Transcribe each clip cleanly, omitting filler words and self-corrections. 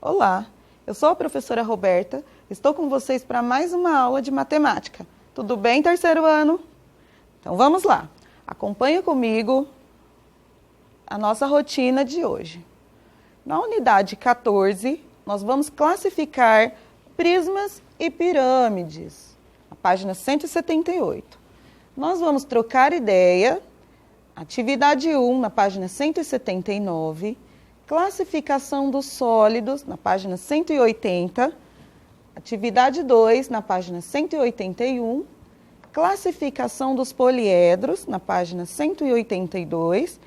Olá, eu sou a professora Roberta, estou com vocês para mais uma aula de matemática. Tudo bem, terceiro ano? Então vamos lá, acompanha comigo a nossa rotina de hoje. Na unidade 14, nós vamos classificar prismas e pirâmides, na página 178. Nós vamos trocar ideia, atividade 1, na página 179, classificação dos sólidos, na página 180, atividade 2, na página 181, classificação dos poliedros, na página 182,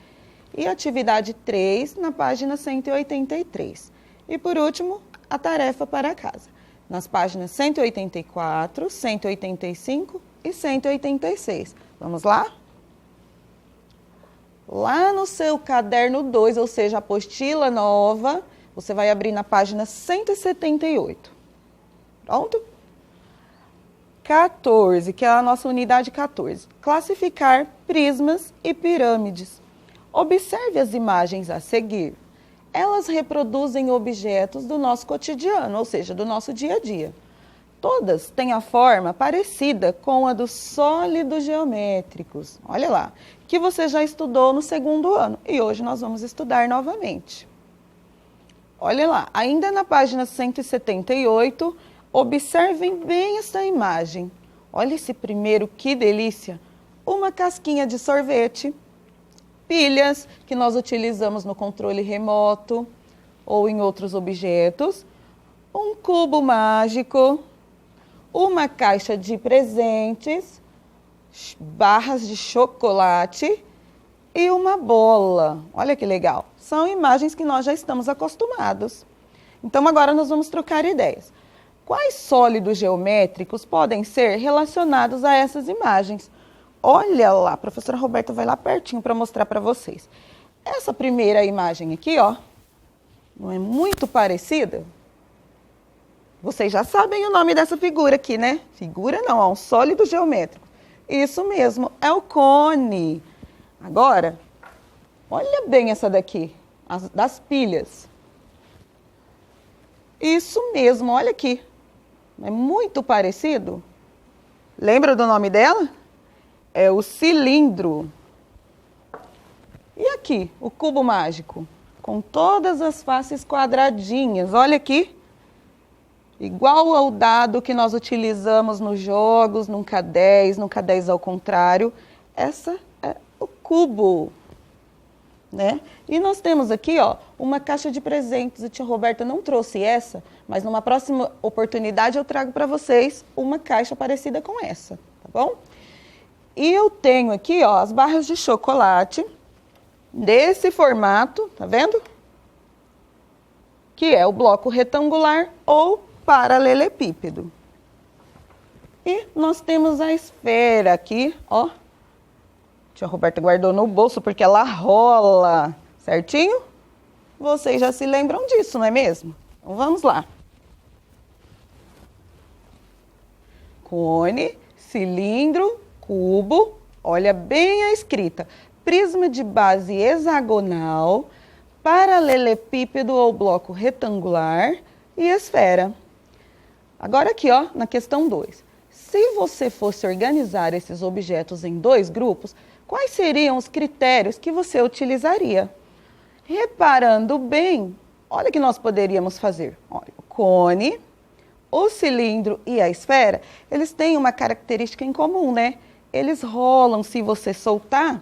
e atividade 3, na página 183. E por último, a tarefa para casa, nas páginas 184, 185 e 186. Vamos lá? Lá no seu caderno 2, ou seja, apostila nova, você vai abrir na página 178. Pronto? 14, que é a nossa unidade 14. Classificar prismas e pirâmides. Observe as imagens a seguir. Elas reproduzem objetos do nosso cotidiano, ou seja, do nosso dia a dia. Todas têm a forma parecida com a dos sólidos geométricos. Olha lá, que você já estudou no segundo ano e hoje nós vamos estudar novamente. Olha lá, ainda na página 178, observem bem essa imagem. Olha esse primeiro, que delícia! Uma casquinha de sorvete, pilhas que nós utilizamos no controle remoto ou em outros objetos, um cubo mágico, uma caixa de presentes, barras de chocolate e uma bola. Olha que legal. São imagens que nós já estamos acostumados. Então agora nós vamos trocar ideias. Quais sólidos geométricos podem ser relacionados a essas imagens? Olha lá, a professora Roberta vai lá pertinho para mostrar para vocês. Essa primeira imagem aqui, ó, não é muito parecida? Vocês já sabem o nome dessa figura aqui, né? Figura não, é um sólido geométrico. Isso mesmo, é o cone. Agora, olha bem essa daqui, das pilhas. Isso mesmo, olha aqui. É muito parecido. Lembra do nome dela? É o cilindro. E aqui, o cubo mágico, com todas as faces quadradinhas. Olha aqui. Igual ao dado que nós utilizamos nos jogos, nunca 10, nunca 10 ao contrário. Essa é o cubo, né? E nós temos aqui, ó, uma caixa de presentes. A tia Roberta não trouxe essa, mas numa próxima oportunidade eu trago para vocês uma caixa parecida com essa, tá bom? E eu tenho aqui, ó, as barras de chocolate desse formato, tá vendo? Que é o bloco retangular ou paralelepípedo. E nós temos a esfera aqui, ó. Tia Roberta guardou no bolso porque ela rola, certinho? Vocês já se lembram disso, não é mesmo? Então vamos lá. Cone, cilindro, cubo, olha bem a escrita. Prisma de base hexagonal, paralelepípedo ou bloco retangular e esfera. Agora aqui, ó, na questão 2. Se você fosse organizar esses objetos em 2 grupos, quais seriam os critérios que você utilizaria? Reparando bem, olha o que nós poderíamos fazer. Olha, o cone, o cilindro e a esfera, eles têm uma característica em comum, né? Eles rolam, se você soltar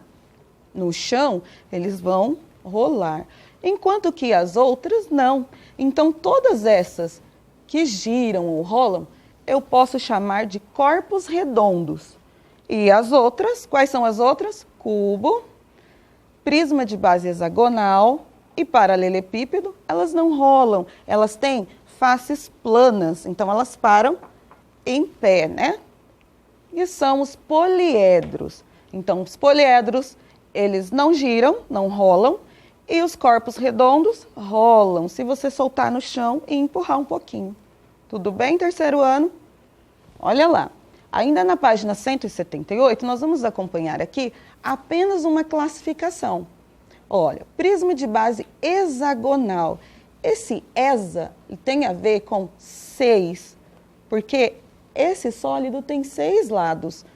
no chão, eles vão rolar. Enquanto que as outras não. Então, todas essas que giram ou rolam, eu posso chamar de corpos redondos. E as outras, quais são as outras? Cubo, prisma de base hexagonal e paralelepípedo, elas não rolam, elas têm faces planas, então elas param em pé, né? E são os poliedros. Então, os poliedros, eles não giram, não rolam, e os corpos redondos rolam, se você soltar no chão e empurrar um pouquinho. Tudo bem, terceiro ano? Olha lá. Ainda na página 178, nós vamos acompanhar aqui apenas uma classificação. Olha, prisma de base hexagonal. Esse ESA tem a ver com 6, porque esse sólido tem 6 lados.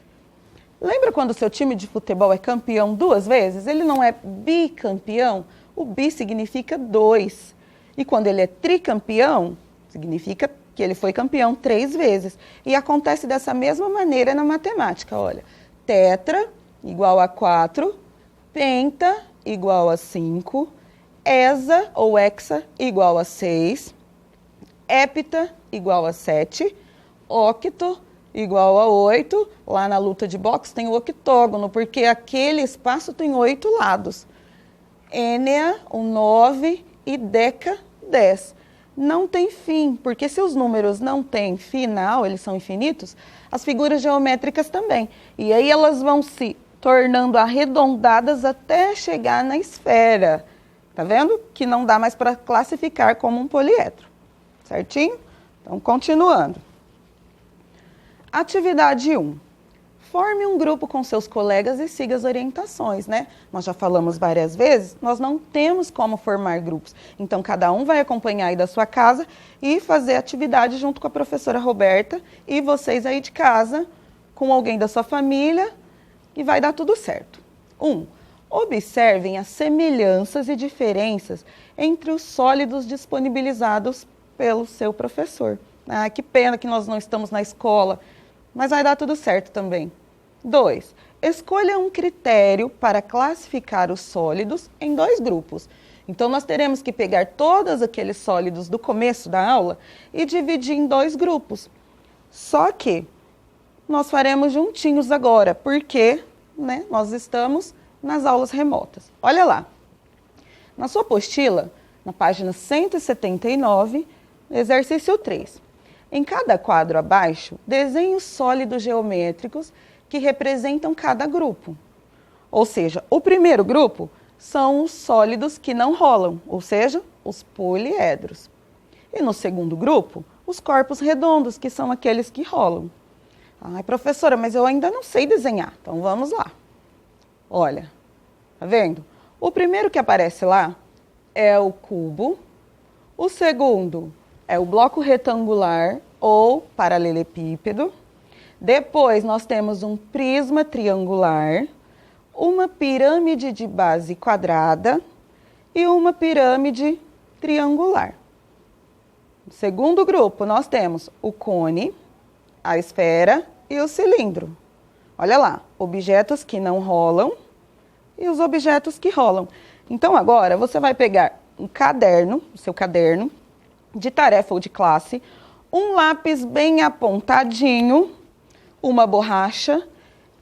Lembra quando o seu time de futebol é campeão 2 vezes? Ele não é bicampeão? O bi significa 2. E quando ele é tricampeão, significa que ele foi campeão 3 vezes. E acontece dessa mesma maneira na matemática, olha. Tetra igual a 4, penta igual a 5, hesa ou hexa igual a 6, hepta igual a 7, octo igual a 8. Lá na luta de boxe tem o octógono, porque aquele espaço tem 8 lados. Ênea, o 9 e deca, 10. Não tem fim, porque se os números não têm final, eles são infinitos, as figuras geométricas também. E aí elas vão se tornando arredondadas até chegar na esfera. Tá vendo? Que não dá mais para classificar como um poliedro. Certinho? Então, continuando. Atividade 1. Forme um grupo com seus colegas e siga as orientações, né? Nós já falamos várias vezes, nós não temos como formar grupos. Então, cada um vai acompanhar aí da sua casa e fazer atividade junto com a professora Roberta e vocês aí de casa, com alguém da sua família, e vai dar tudo certo. 1. Observem as semelhanças e diferenças entre os sólidos disponibilizados pelo seu professor. Ah, que pena que nós não estamos na escola, mas vai dar tudo certo também. 2. Escolha um critério para classificar os sólidos em 2 grupos. Então, nós teremos que pegar todos aqueles sólidos do começo da aula e dividir em 2 grupos. Só que nós faremos juntinhos agora, porque né, nós estamos nas aulas remotas. Olha lá. Na sua apostila, na página 179, exercício 3. Em cada quadro abaixo, desenhe os sólidos geométricos que representam cada grupo. Ou seja, o primeiro grupo são os sólidos que não rolam, ou seja, os poliedros. E no segundo grupo, os corpos redondos, que são aqueles que rolam. Ai, professora, mas eu ainda não sei desenhar. Então, vamos lá. Olha, tá vendo? O primeiro que aparece lá é o cubo. O segundo é o bloco retangular ou paralelepípedo. Depois, nós temos um prisma triangular, uma pirâmide de base quadrada e uma pirâmide triangular. No segundo grupo, nós temos o cone, a esfera e o cilindro. Olha lá, objetos que não rolam e os objetos que rolam. Então, agora, você vai pegar um caderno, o seu caderno, de tarefa ou de classe, um lápis bem apontadinho, uma borracha,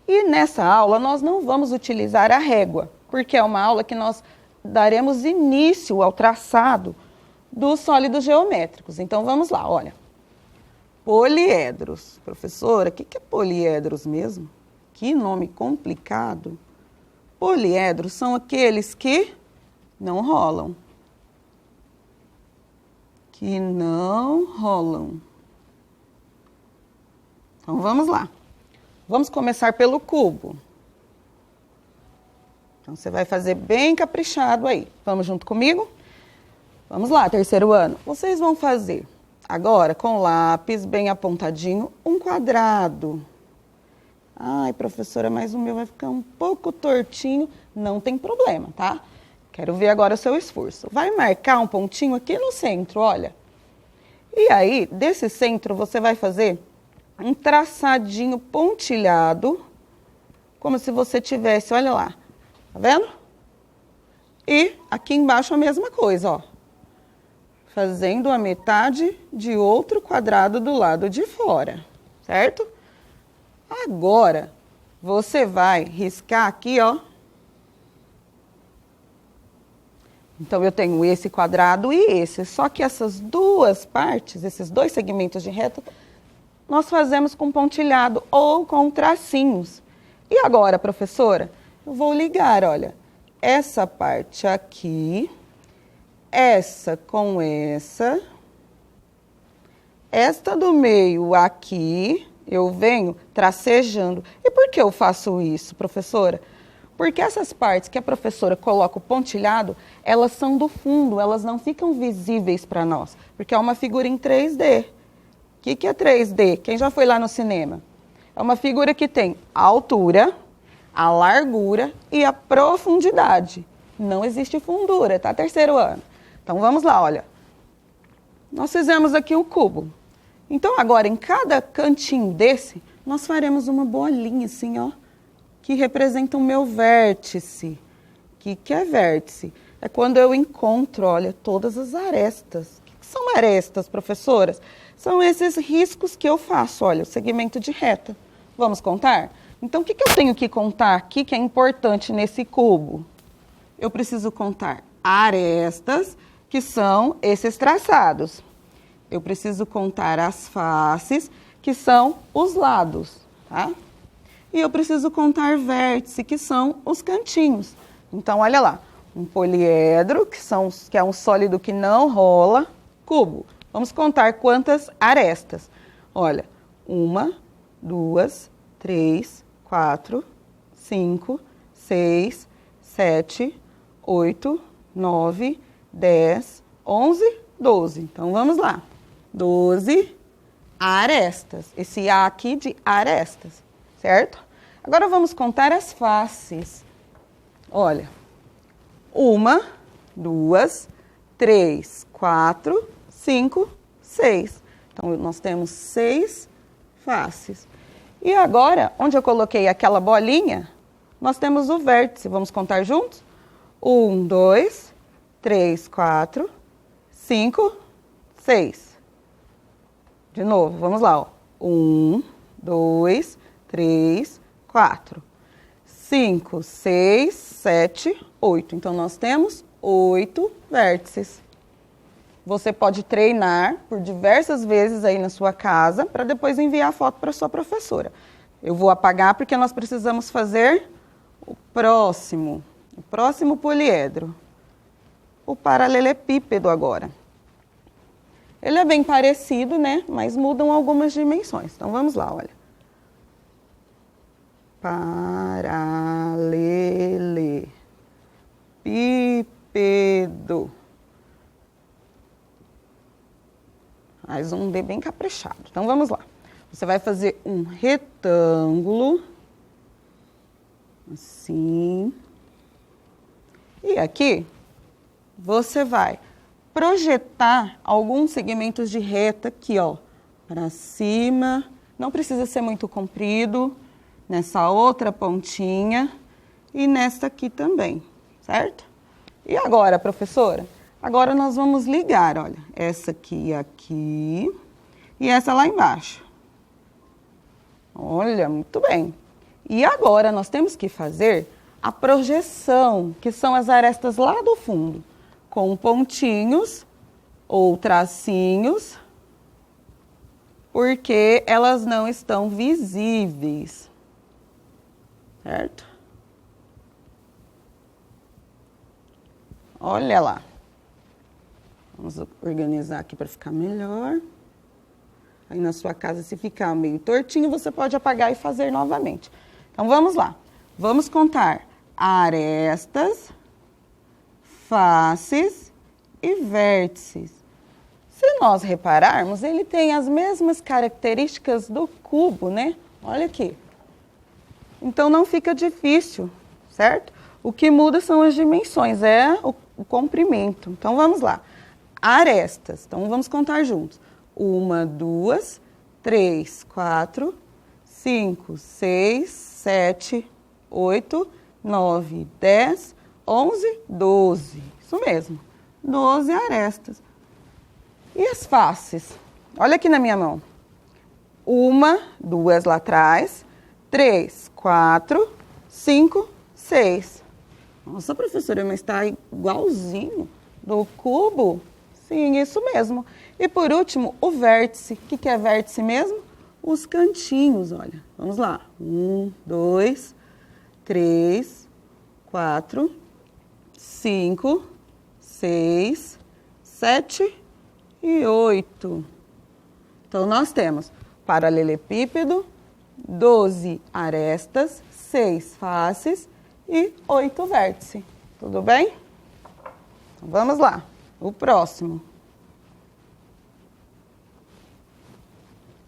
e nessa aula nós não vamos utilizar a régua, porque é uma aula que nós daremos início ao traçado dos sólidos geométricos. Então, vamos lá, olha. Poliedros. Professora, o que é poliedros mesmo? Que nome complicado. Poliedros são aqueles que não rolam. Que não rolam. Então, vamos lá. Vamos começar pelo cubo. Então, você vai fazer bem caprichado aí. Vamos junto comigo? Vamos lá, terceiro ano. Vocês vão fazer, agora, com lápis bem apontadinho, um quadrado. Ai, professora, mas o meu vai ficar um pouco tortinho. Não tem problema, tá? Quero ver agora o seu esforço. Vai marcar um pontinho aqui no centro, olha. E aí, desse centro, você vai fazer um traçadinho pontilhado, como se você tivesse, olha lá, tá vendo? E aqui embaixo a mesma coisa, ó. Fazendo a metade de outro quadrado do lado de fora, certo? Agora, você vai riscar aqui, ó. Então, eu tenho esse quadrado e esse. Só que essas duas partes, esses 2 segmentos de reta, nós fazemos com pontilhado ou com tracinhos. E agora, professora, eu vou ligar, olha, essa parte aqui, essa com esta do meio aqui, eu venho tracejando. E por que eu faço isso, professora? Porque essas partes que a professora coloca o pontilhado, elas são do fundo, elas não ficam visíveis para nós, porque é uma figura em 3D. O que é 3D? Quem já foi lá no cinema? É uma figura que tem a altura, a largura e a profundidade. Não existe fundura, tá? Terceiro ano. Então vamos lá, olha. Nós fizemos aqui um cubo. Então agora em cada cantinho desse, nós faremos uma bolinha assim, ó, que representa o meu vértice. O que é vértice? É quando eu encontro, olha, todas as arestas. O que são arestas, professoras? São esses riscos que eu faço, olha, o segmento de reta. Vamos contar? Então, o que eu tenho que contar aqui que é importante nesse cubo? Eu preciso contar arestas, que são esses traçados. Eu preciso contar as faces, que são os lados, tá? E eu preciso contar vértice, que são os cantinhos. Então, olha lá, um poliedro, que é um sólido que não rola, cubo. Vamos contar quantas arestas. Olha, 1, 2, 3, 4, 5, 6, 7, 8, 9, 10, 11, 12. Então, vamos lá. 12 arestas. Esse A aqui de arestas, certo? Agora vamos contar as faces. Olha, 1, 2, 3, 4, 5, 6. Então, nós temos 6 faces. E agora, onde eu coloquei aquela bolinha, nós temos o vértice. Vamos contar juntos? 1, 2, 3, 4, 5, 6. De novo, vamos lá, ó. 1, 2, 3, 4, 5, 6, 7, 8. Então, nós temos 8 vértices. Você pode treinar por diversas vezes aí na sua casa para depois enviar a foto para sua professora. Eu vou apagar porque nós precisamos fazer o próximo poliedro. O paralelepípedo agora. Ele é bem parecido, né? Mas mudam algumas dimensões. Então, vamos lá, olha. Paralelepípedo. Mais um D bem caprichado. Então, vamos lá. Você vai fazer um retângulo. Assim. E aqui, você vai projetar alguns segmentos de reta aqui, ó, para cima. Não precisa ser muito comprido. Nessa outra pontinha e nesta aqui também, certo? E agora, professora? Agora nós vamos ligar, olha, essa aqui aqui e essa lá embaixo. Olha, muito bem. E agora nós temos que fazer a projeção, que são as arestas lá do fundo, com pontinhos ou tracinhos, porque elas não estão visíveis. Certo? Olha lá. Vamos organizar aqui para ficar melhor. Aí na sua casa, se ficar meio tortinho, você pode apagar e fazer novamente. Então, vamos lá. Vamos contar arestas, faces e vértices. Se nós repararmos, ele tem as mesmas características do cubo, né? Olha aqui. Então, não fica difícil, certo? O que muda são as dimensões, é o comprimento. Então, vamos lá. Arestas. Então, vamos contar juntos. 1, 2, 3, 4, 5, 6, 7, 8, 9, 10, 11, 12. Isso mesmo. 12 arestas. E as faces? Olha aqui na minha mão. 1, 2 lá atrás. 3, 4, 5, 6. Nossa, professora, mas está igualzinho do cubo? Sim, isso mesmo. E por último, o vértice. O que é vértice mesmo? Os cantinhos, olha. Vamos lá. 1, 2, 3, 4, 5, 6, 7 e 8. Então, nós temos paralelepípedo, 12 arestas, 6 faces e 8 vértices. Tudo bem? Então, vamos lá. O próximo.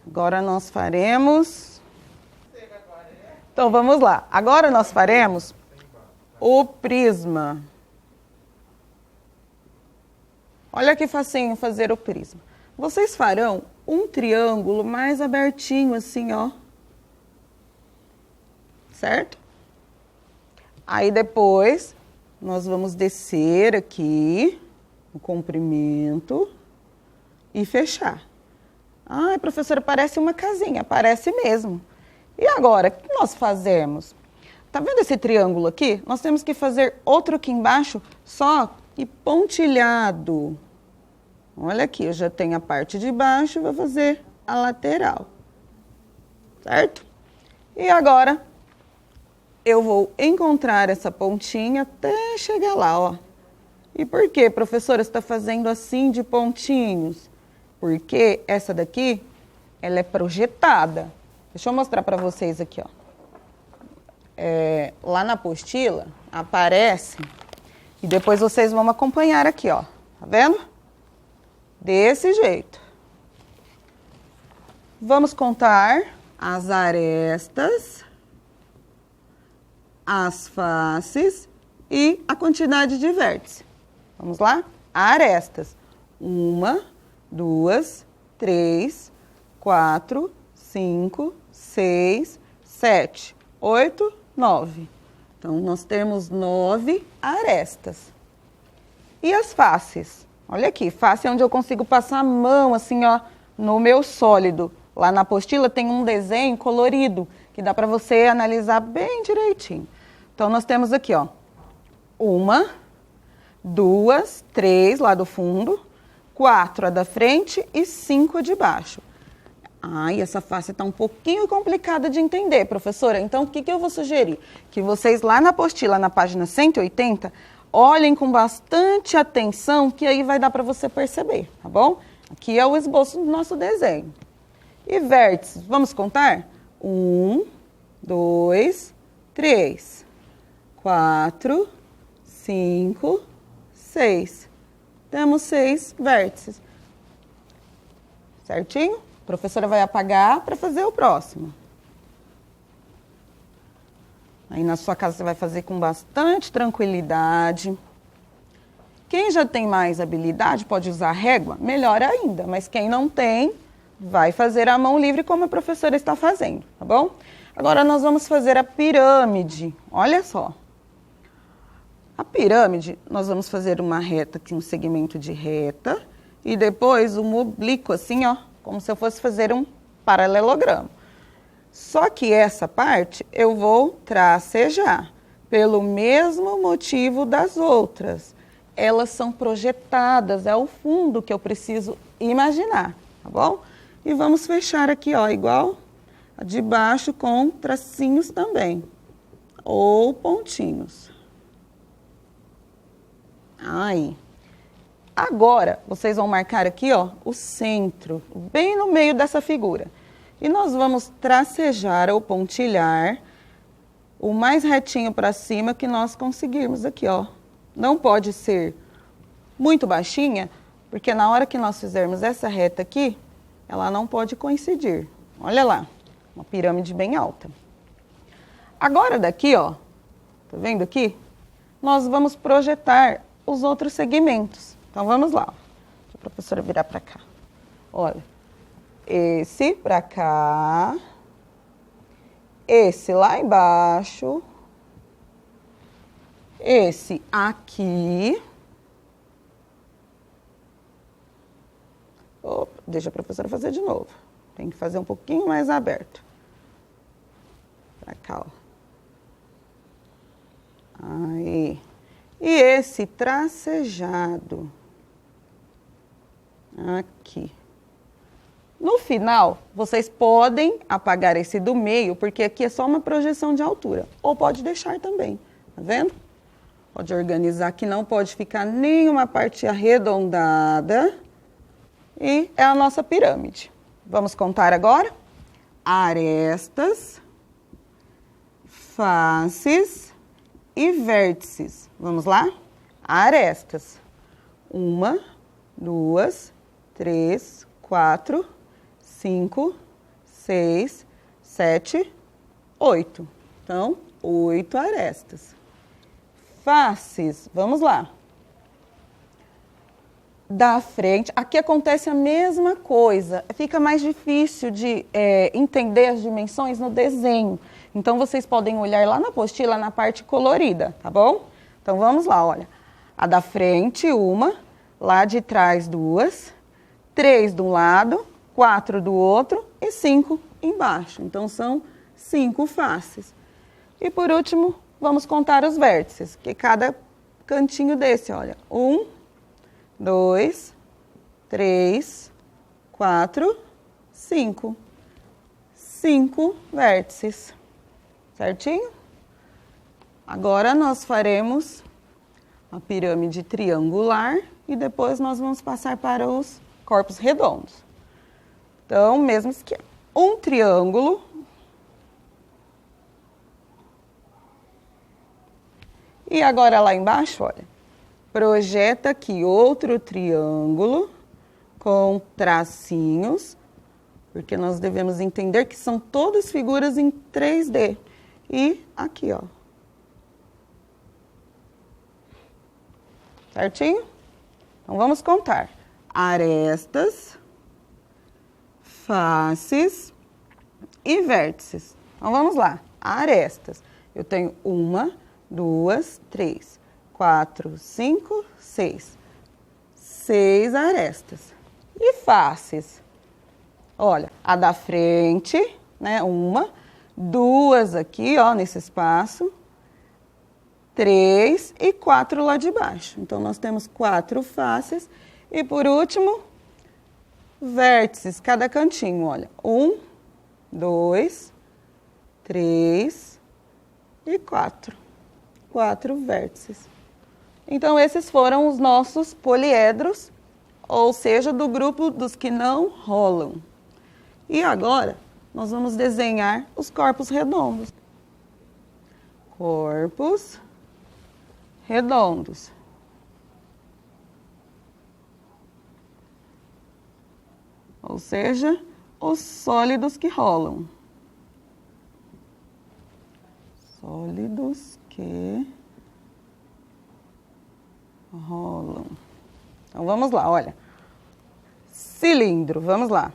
Agora nós faremos... Então, vamos lá. Agora nós faremos o prisma. Olha que facinho fazer o prisma. Vocês farão um triângulo mais abertinho assim, ó. Certo? Aí depois, nós vamos descer aqui, o comprimento, e fechar. Ai, professora, parece uma casinha. Parece mesmo. E agora, o que nós fazemos? Tá vendo esse triângulo aqui? Nós temos que fazer outro aqui embaixo, só que pontilhado. Olha aqui, eu já tenho a parte de baixo, vou fazer a lateral. Certo? E agora, eu vou encontrar essa pontinha até chegar lá, ó. E por que, professora, você está fazendo assim de pontinhos? Porque essa daqui, ela é projetada. Deixa eu mostrar para vocês aqui, ó. Lá na apostila, aparece, e depois vocês vão acompanhar aqui, ó. Tá vendo? Desse jeito. Vamos contar as arestas, as faces e a quantidade de vértices. Vamos lá? Arestas. 1, 2, 3, 4, 5, 6, 7, 8, 9. Então, nós temos 9 arestas. E as faces? Olha aqui, face é onde eu consigo passar a mão, assim, ó, no meu sólido. Lá na apostila tem um desenho colorido, que dá para você analisar bem direitinho. Então, nós temos aqui, ó, 1, 2, 3 lá do fundo, 4 a da frente e 5 a de baixo. Ai, essa face está um pouquinho complicada de entender, professora. Então, o que eu vou sugerir? Que vocês lá na apostila, na página 180, olhem com bastante atenção, que aí vai dar para você perceber, tá bom? Aqui é o esboço do nosso desenho. E vértices, vamos contar? 1, 2, 3, 4, 5, 6. Temos 6 vértices. Certinho? A professora vai apagar para fazer o próximo. Aí na sua casa você vai fazer com bastante tranquilidade. Quem já tem mais habilidade pode usar régua, melhor ainda. Mas quem não tem, vai fazer a mão livre como a professora está fazendo, tá bom? Agora nós vamos fazer a pirâmide. Olha só. A pirâmide, nós vamos fazer uma reta aqui, um segmento de reta. E depois um oblíquo assim, ó. Como se eu fosse fazer um paralelogramo. Só que essa parte eu vou tracejar, pelo mesmo motivo das outras. Elas são projetadas, é o fundo que eu preciso imaginar, tá bom? E vamos fechar aqui, ó, igual a de baixo com tracinhos também, ou pontinhos. Aí. Agora, vocês vão marcar aqui, ó, o centro, bem no meio dessa figura. E nós vamos tracejar ou pontilhar o mais retinho para cima que nós conseguirmos aqui, ó. Não pode ser muito baixinha, porque na hora que nós fizermos essa reta aqui, ela não pode coincidir. Olha lá, uma pirâmide bem alta. Agora daqui, ó, tá vendo aqui? Nós vamos projetar os outros segmentos. Então, vamos lá. Deixa a professora virar para cá. Olha, esse para cá, esse lá embaixo, esse aqui. Opa, deixa a professora fazer de novo. Tem que fazer um pouquinho mais aberto. Para cá, ó. Aí. E esse tracejado. Aqui. No final, vocês podem apagar esse do meio, porque aqui é só uma projeção de altura. Ou pode deixar também, tá vendo? Pode organizar que não pode ficar nenhuma parte arredondada. E é a nossa pirâmide. Vamos contar agora? Arestas, faces e vértices. Vamos lá? Arestas. 1, 2, 3, 4, 5, 6, 7, 8. Então, 8 arestas. Faces, vamos lá. Da frente, aqui acontece a mesma coisa. Fica mais difícil de entender as dimensões no desenho. Então, vocês podem olhar lá na apostila, na parte colorida, tá bom? Então, vamos lá, olha. A da frente, 1, lá de trás, 2, 3 de um lado, 4 do outro e 5 embaixo. Então, são 5 faces. E, por último, vamos contar os vértices, que cada cantinho desse, olha. 1, 2, 3, 4, 5. 5 vértices. Certinho? Agora nós faremos a pirâmide triangular e depois nós vamos passar para os corpos redondos. Então, mesmo esquema. Um triângulo. E agora lá embaixo, olha. Projeta aqui outro triângulo com tracinhos, porque nós devemos entender que são todas figuras em 3D. E aqui, ó. Certinho? Então, vamos contar. Arestas, faces e vértices. Então, vamos lá. Arestas. Eu tenho 1, 2, 3, 4, 5, 6. 6 arestas. E faces? Olha, a da frente, né? 1, 2 aqui, ó, nesse espaço. 3 e 4 lá de baixo. Então, nós temos 4 faces. E, por último, vértices, cada cantinho, olha. 1, 2, 3 e 4. 4 vértices. Então, esses foram os nossos poliedros, ou seja, do grupo dos que não rolam. E agora, nós vamos desenhar os corpos redondos. Corpos redondos. Ou seja, os sólidos que rolam. Sólidos que rolam. Então, vamos lá, olha. Cilindro, vamos lá.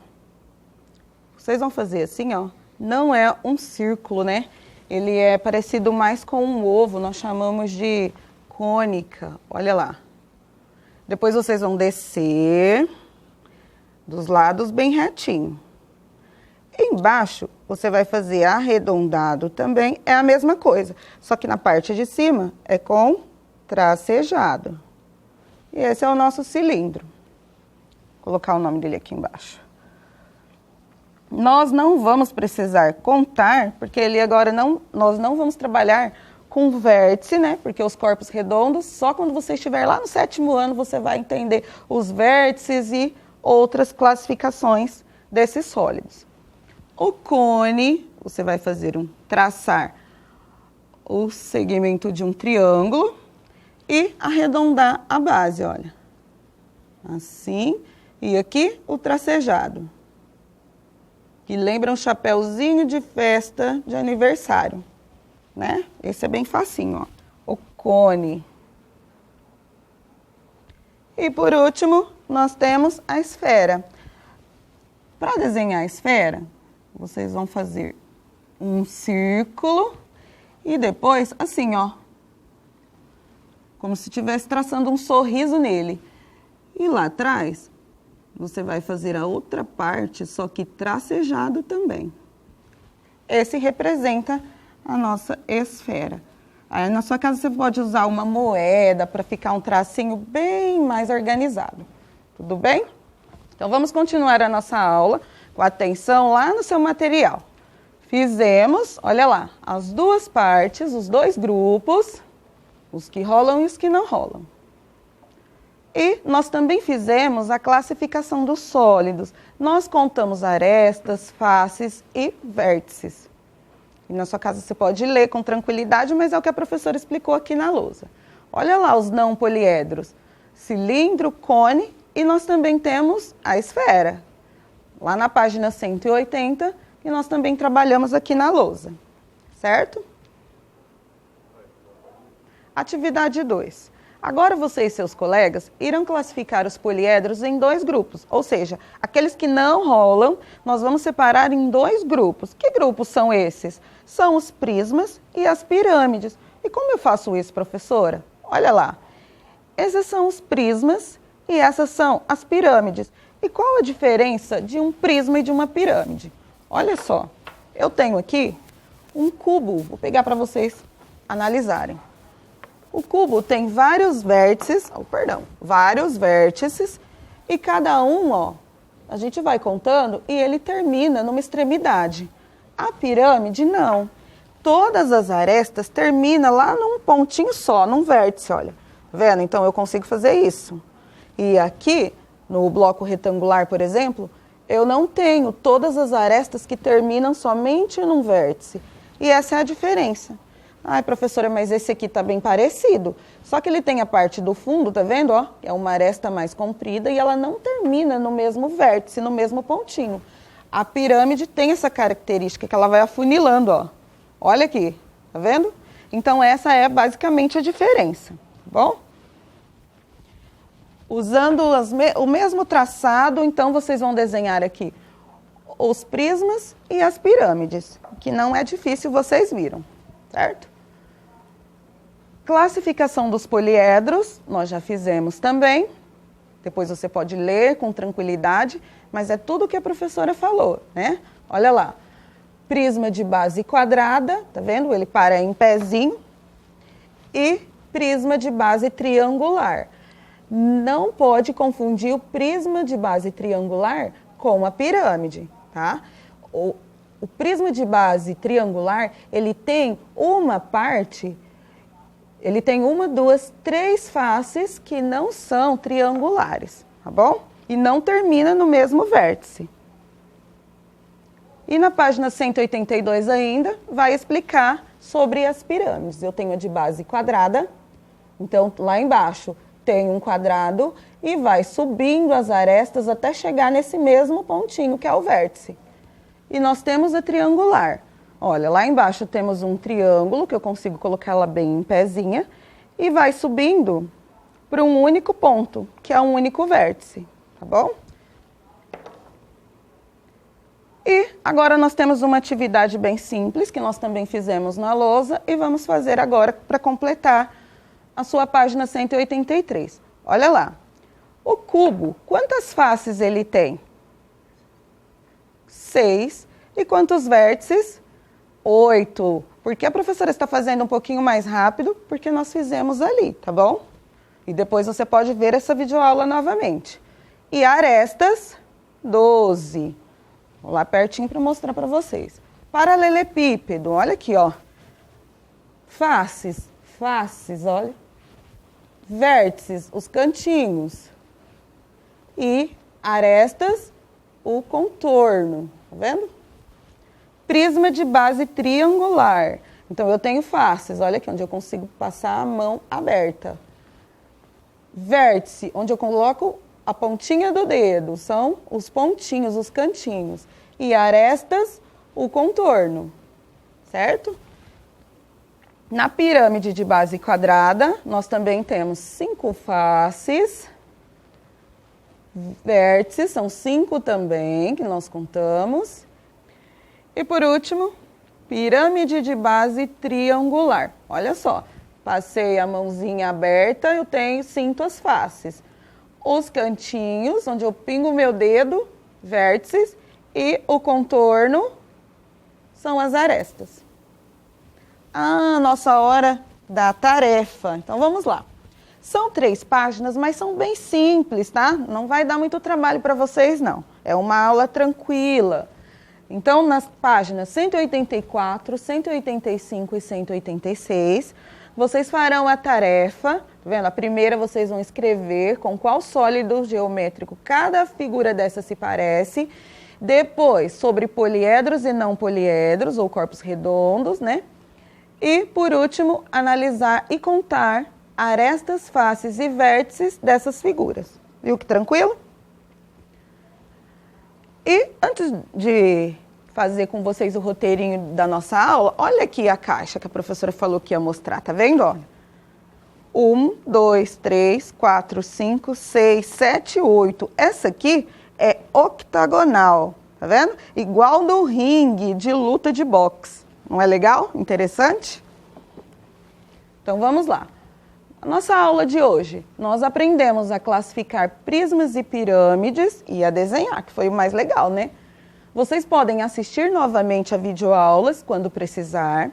Vocês vão fazer assim, ó. Não é um círculo, né? Ele é parecido mais com um ovo, nós chamamos de cônica. Olha lá. Depois vocês vão descer dos lados bem retinho. Embaixo, você vai fazer arredondado também, é a mesma coisa. Só que na parte de cima é com tracejado. E esse é o nosso cilindro. Vou colocar o nome dele aqui embaixo. Nós não vamos precisar contar, porque ele agora nós não vamos trabalhar com vértice, né? Porque os corpos redondos, só quando você estiver lá no 7º ano, você vai entender os vértices e outras classificações desses sólidos. O cone, você vai traçar o segmento de um triângulo e arredondar a base, olha. Assim, e aqui o tracejado, que lembra um chapéuzinho de festa de aniversário, né? Esse é bem facinho, ó. O cone. E por último, nós temos a esfera. Para desenhar a esfera, vocês vão fazer um círculo e depois, assim, ó. Como se estivesse traçando um sorriso nele. E lá atrás, você vai fazer a outra parte, só que tracejado também. Esse representa a nossa esfera. Aí, na sua casa, você pode usar uma moeda para ficar um tracinho bem mais organizado. Tudo bem? Então, vamos continuar a nossa aula com atenção lá no seu material. Fizemos, olha lá, as duas partes, os dois grupos, os que rolam e os que não rolam. E nós também fizemos a classificação dos sólidos. Nós contamos arestas, faces e vértices. E na sua casa você pode ler com tranquilidade, mas é o que a professora explicou aqui na lousa. Olha lá os não poliedros. Cilindro, cone e nós também temos a esfera. Lá na página 180, e nós também trabalhamos aqui na lousa. Certo? Atividade 2. Agora você e seus colegas irão classificar os poliedros em 2 grupos, ou seja, aqueles que não rolam, nós vamos separar em 2 grupos. Que grupos são esses? São os prismas e as pirâmides. E como eu faço isso, professora? Olha lá, esses são os prismas e essas são as pirâmides. E qual a diferença de um prisma e de uma pirâmide? Olha só, eu tenho aqui um cubo, vou pegar para vocês analisarem. O cubo tem vários vértices, vários vértices, e cada um, ó, a gente vai contando e ele termina numa extremidade. A pirâmide não. Todas as arestas terminam lá num pontinho só, num vértice, olha. Tá vendo? Então eu consigo fazer isso. E aqui, no bloco retangular, por exemplo, eu não tenho todas as arestas que terminam somente num vértice. E essa é a diferença. Ai, professora, mas esse aqui tá bem parecido. Só que ele tem a parte do fundo, tá vendo? Ó, é uma aresta mais comprida e ela não termina no mesmo vértice, no mesmo pontinho. A pirâmide tem essa característica que ela vai afunilando, ó. Olha aqui, tá vendo? Então essa é basicamente a diferença, tá bom? Usando o mesmo traçado, então vocês vão desenhar aqui os prismas e as pirâmides, que não é difícil, vocês viram, certo? Classificação dos poliedros, nós já fizemos também. Depois você pode ler com tranquilidade, mas é tudo o que a professora falou, né? Olha lá, prisma de base quadrada, tá vendo? Ele para em pezinho. E prisma de base triangular. Não pode confundir o prisma de base triangular com a pirâmide, tá? O prisma de base triangular, ele tem uma parte, ele tem 1, 2, 3 faces que não são triangulares, tá bom? E não termina no mesmo vértice. E na página 182 ainda, vai explicar sobre as pirâmides. Eu tenho a de base quadrada, então lá embaixo tem um quadrado e vai subindo as arestas até chegar nesse mesmo pontinho que é o vértice. E nós temos a triangular. Olha, lá embaixo temos um triângulo, que eu consigo colocar ela bem em pezinha, e vai subindo para um único ponto, que é um único vértice, tá bom? E agora nós temos uma atividade bem simples, que nós também fizemos na lousa, e vamos fazer agora para completar a sua página 183. Olha lá, o cubo, quantas faces ele tem? 6. E quantos vértices? 8. Por que a professora está fazendo um pouquinho mais rápido? Porque nós fizemos ali, tá bom? E depois você pode ver essa videoaula novamente. E arestas, 12. Vou lá pertinho para mostrar para vocês. Paralelepípedo, olha aqui, ó. Faces, olha. Vértices, os cantinhos. E arestas, o contorno, tá vendo? Prisma de base triangular. Então, eu tenho faces, olha aqui, onde eu consigo passar a mão aberta. Vértice, onde eu coloco a pontinha do dedo, são os pontinhos, os cantinhos. E arestas, o contorno, certo? Na pirâmide de base quadrada, nós também temos 5 faces. Vértices, são 5 também, que nós contamos. E por último, pirâmide de base triangular. Olha só, passei a mãozinha aberta, sinto as faces. Os cantinhos, onde eu pingo o meu dedo, vértices, e o contorno são as arestas. Ah, nossa hora da tarefa. Então vamos lá. São 3 páginas, mas são bem simples, tá? Não vai dar muito trabalho para vocês, não. É uma aula tranquila. Então, nas páginas 184, 185 e 186, vocês farão a tarefa, tá vendo? A primeira vocês vão escrever com qual sólido geométrico cada figura dessa se parece. Depois, sobre poliedros e não poliedros, ou corpos redondos, né? E, por último, analisar e contar arestas, faces e vértices dessas figuras. Viu que tranquilo? E antes de fazer com vocês o roteirinho da nossa aula, olha aqui a caixa que a professora falou que ia mostrar, tá vendo? Ó? 1, 2, 3, 4, 5, 6, 7, 8. Essa aqui é octagonal, tá vendo? Igual do ringue de luta de boxe. Não é legal? Interessante? Então vamos lá. Na nossa aula de hoje, nós aprendemos a classificar prismas e pirâmides e a desenhar, que foi o mais legal, né? Vocês podem assistir novamente a videoaulas quando precisar,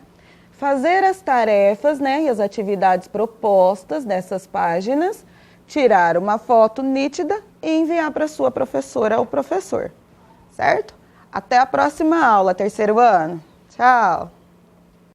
fazer as tarefas, né, e as atividades propostas nessas páginas, tirar uma foto nítida e enviar para sua professora ou professor, certo? Até a próxima aula, terceiro ano. Tchau!